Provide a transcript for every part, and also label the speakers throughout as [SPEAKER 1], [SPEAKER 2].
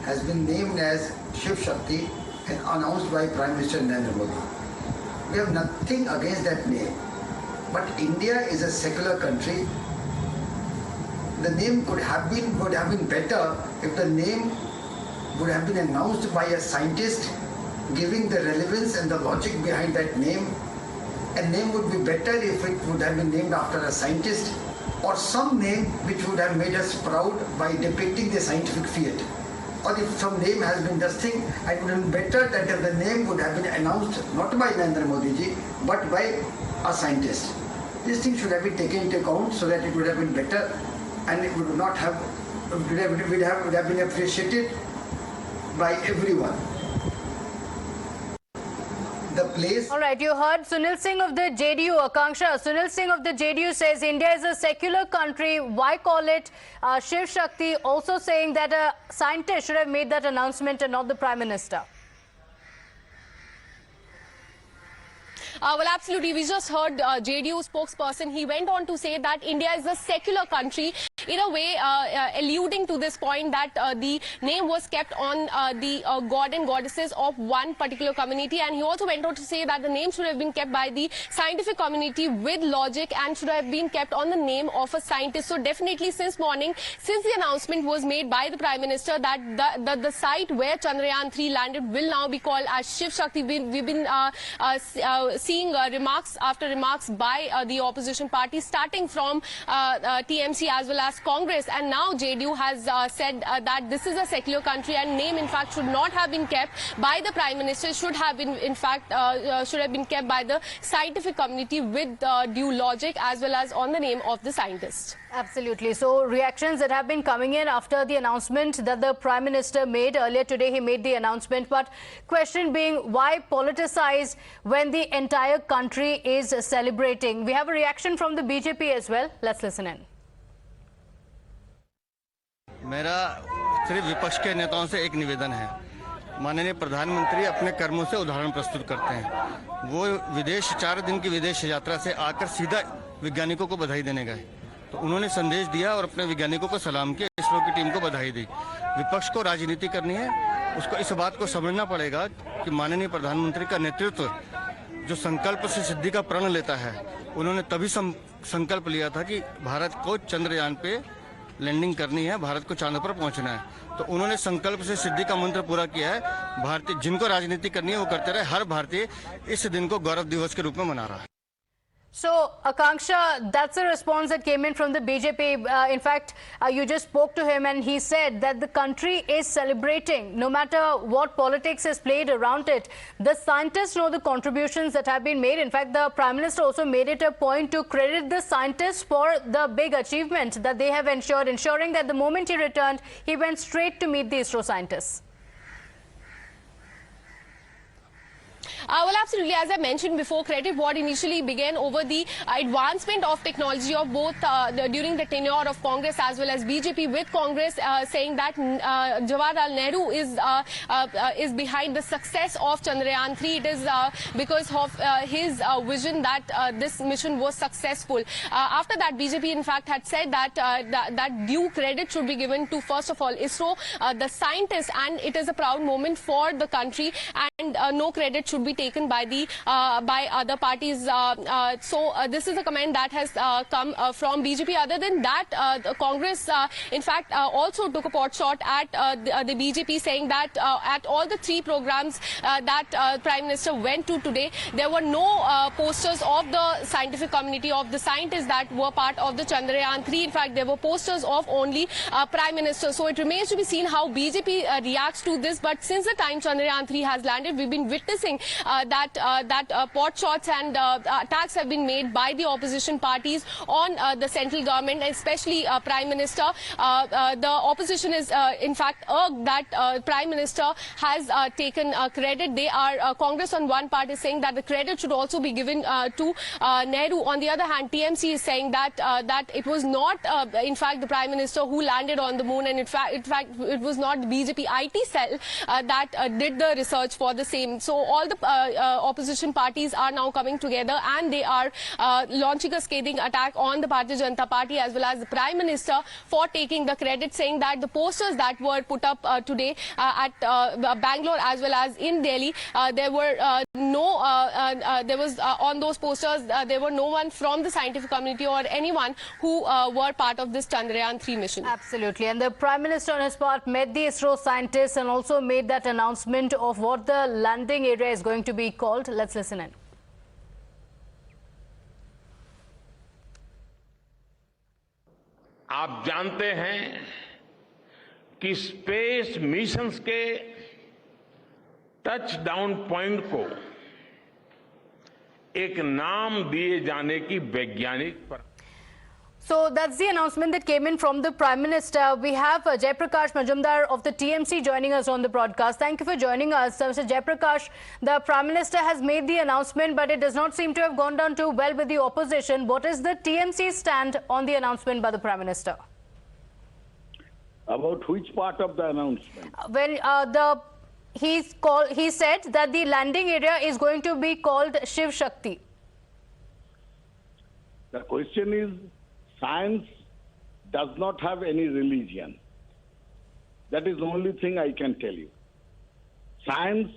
[SPEAKER 1] has been named as Shiv Shakti and announced by Prime Minister Narendra Modi. We have nothing against that name. But India is a secular country. The name would have been better if the name would have been announced by a scientist, giving the relevance and the logic behind that name. A name would be better if it would have been named after a scientist, or some name which would have made us proud by depicting the scientific field. Or if some name has been this thing, it would have been better that if the name would have been announced not by Narendra Modi ji, but by a scientist. This thing should have been taken into account so that it would have been better, and it would not have, would have been appreciated by everyone. The place.
[SPEAKER 2] All right, you heard Sunil Singh of the JDU, Akanksha. Sunil Singh of the JDU says India is a secular country. Why call it Shiv Shakti? Also saying that a scientist should have made that announcement and not the Prime Minister.
[SPEAKER 3] Well, absolutely. We just heard JDU spokesperson. He went on to say that India is a secular country, in a way alluding to this point that the name was kept on the god and goddesses of one particular community. And he also went on to say that the name should have been kept by the scientific community with logic and should have been kept on the name of a scientist. So definitely since morning, since the announcement was made by the Prime Minister that the site where Chandrayaan 3 landed will now be called as Shiv Shakti, we've been seeing remarks after remarks by the opposition parties, starting from TMC as well as Congress, and now JDU has said that this is a secular country and name in fact should not have been kept by the Prime Minister, should have been in fact should have been kept by the scientific community with due logic as well as on the name of the scientist.
[SPEAKER 2] Absolutely. So reactions that have been coming in after the announcement that the Prime Minister made earlier today, he made the announcement, but question being, why politicize when the entire country is celebrating? We have a reaction from the BJP as well. Let's listen in.
[SPEAKER 4] मेरा सिर्फ विपक्ष के नेताओं से एक निवेदन है। माननीय प्रधानमंत्री अपने कर्मों से उदाहरण प्रस्तुत करते हैं। वो 4 दिन की विदेश यात्रा से आकर सीधा वैज्ञानिकों को बधाई देने गए, तो उन्होंने संदेश दिया और अपने वैज्ञानिकों को सलाम किया, इसरो की टीम को बधाई दी। विपक्ष को राजनीति करनी है, उसको इस बात को समझना पड़ेगा कि माननीय प्रधानमंत्री का नेतृत्व जो संकल्प से सिद्धि का प्रण लेता है, उन्होंने तभी संकल्प लिया था कि भारत को चंद्रयान पे लैंडिंग करनी है, भारत को चांद पर पहुंचना है। तो उन्होंने संकल्प से सिद्धि का मंत्र पूरा किया है। भारतीय जिनको राजनीति करनी है वो करते रहे। हर भारतीय इस दिन को गौरव दिवस के रूप में मना रहा है।
[SPEAKER 2] So, Akanksha, that's a response that came in from the BJP. In fact, you just spoke to him and he said that the country is celebrating, no matter what politics is played around it. The scientists know the contributions that have been made. In fact, the Prime Minister also made it a point to credit the scientists for the big achievement that they have ensured, ensuring that the moment he returned, he went straight to meet the ISRO scientists.
[SPEAKER 3] Well, absolutely. As I mentioned before, credit what initially began over the advancement of technology of both during the tenure of Congress as well as BJP with Congress, saying that Jawaharlal Nehru is behind the success of Chandrayaan 3. It is because of his vision that this mission was successful. After that, BJP in fact had said that that due credit should be given to, first of all, ISRO, the scientists, and it is a proud moment for the country, and no credit should be taken by the by other parties. So this is a comment that has come from BJP. Other than that, Congress in fact also took a pot shot at the BJP, saying that at all the 3 programs that Prime Minister went to today, there were no posters of the scientific community, of the scientists that were part of the Chandrayaan 3. In fact, there were posters of only Prime Minister. So it remains to be seen how BJP reacts to this. But since the time Chandrayaan 3 has landed, we've been witnessing that pot shots and attacks have been made by the opposition parties on the central government, especially Prime Minister. The opposition is in fact irked that Prime Minister has taken credit. They are Congress on one part is saying that the credit should also be given to Nehru. On the other hand, TMC is saying that that it was not in fact the Prime Minister who landed on the moon, and in fact it was not the BJP IT cell that did the research for the same. So all the opposition parties are now coming together, and they are launching a scathing attack on the Bharatiya Janata Party as well as the Prime Minister for taking the credit, saying that the posters that were put up today at Bangalore as well as in Delhi, there were on those posters there were no one from the scientific community or anyone who were part of this Chandrayaan 3 mission.
[SPEAKER 2] Absolutely. And the Prime Minister on his part met the ISRO scientists and also made that announcement of what the landing area is going to be called. Let's listen in.
[SPEAKER 5] आप जानते हैं कि space missions के touch down point को एक नाम दिए जाने की वैज्ञानिक पर
[SPEAKER 2] So that's the announcement that came in from the Prime Minister. We have Jaiprakash Majumdar of the TMC joining us on the broadcast. Thank you for joining us. Mr. Jaiprakash, the Prime Minister has made the announcement, but it does not seem to have gone down too well with the opposition. What is the TMC stand on the announcement by the Prime Minister?
[SPEAKER 6] About which part of the announcement?
[SPEAKER 2] When he said that the landing area is going to be called Shiv Shakti.
[SPEAKER 6] The question is, science does not have any religion. That is the only thing I can tell you. Science,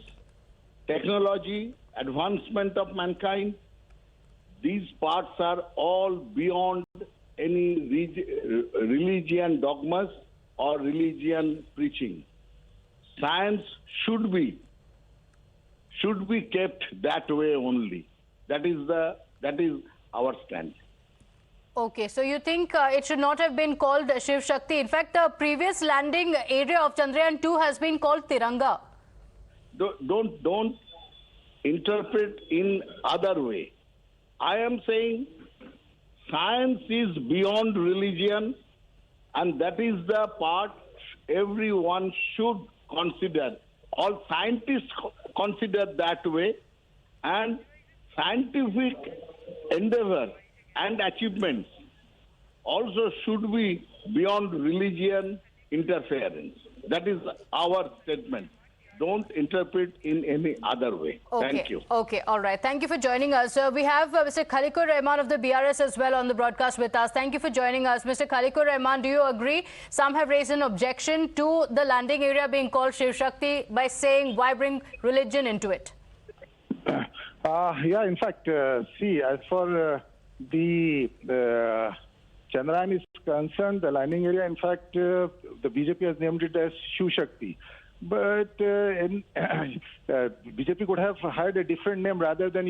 [SPEAKER 6] technology, advancement of mankind, these parts are all beyond any religion dogmas or religion preaching. Science should be kept that way only. That is our stand.
[SPEAKER 2] Okay, so you think it should not have been called Shiv Shakti. In fact, the previous landing area of Chandrayaan 2 has been called Tiranga.
[SPEAKER 6] Don't interpret in other way. I am saying science is beyond religion, and that is the part everyone should consider. All scientists consider that way, and scientific endeavor and achievements also should be beyond religion interference. That is our statement. Don't interpret in any other way.
[SPEAKER 2] Okay.
[SPEAKER 6] Thank you.
[SPEAKER 2] Okay, all right. Thank you for joining us. We have Mr. Khalikur Rahman of the BRS as well on the broadcast with us. Thank you for joining us. Mr. Khalikur Rahman, do you agree? Some have raised an objection to the landing area being called Shiv Shakti by saying, why bring religion into it?
[SPEAKER 7] Yeah, in fact, see, as for the Chandrayaan is concerned, the landing area, in fact, the BJP has named it as Shiv Shakti. But BJP could have had a different name rather than,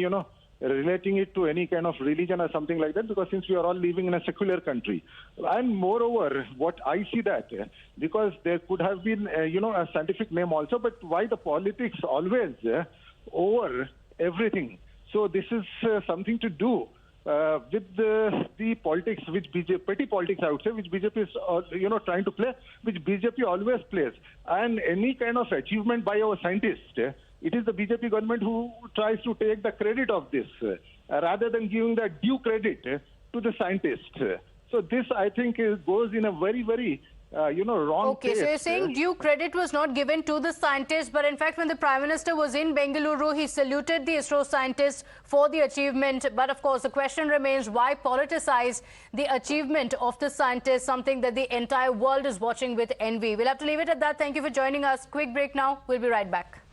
[SPEAKER 7] relating it to any kind of religion or something like that, because since we are all living in a secular country. And moreover, what I see that, because there could have been, a scientific name also, but why the politics always over everything? So this is something to do with the politics, which BJP, petty politics, I would say, which BJP is, trying to play, which BJP always plays. And any kind of achievement by our scientists, it is the BJP government who tries to take the credit of this, rather than giving the due credit to the scientists. So this, I think, goes in a very, very wrong
[SPEAKER 2] Okay,
[SPEAKER 7] case.
[SPEAKER 2] so you're saying due credit was not given to the scientists, but in fact, when the Prime Minister was in Bengaluru, he saluted the ISRO scientists for the achievement. But of course, the question remains, why politicize the achievement of the scientists, something that the entire world is watching with envy? We'll have to leave it at that. Thank you for joining us. Quick break now. We'll be right back.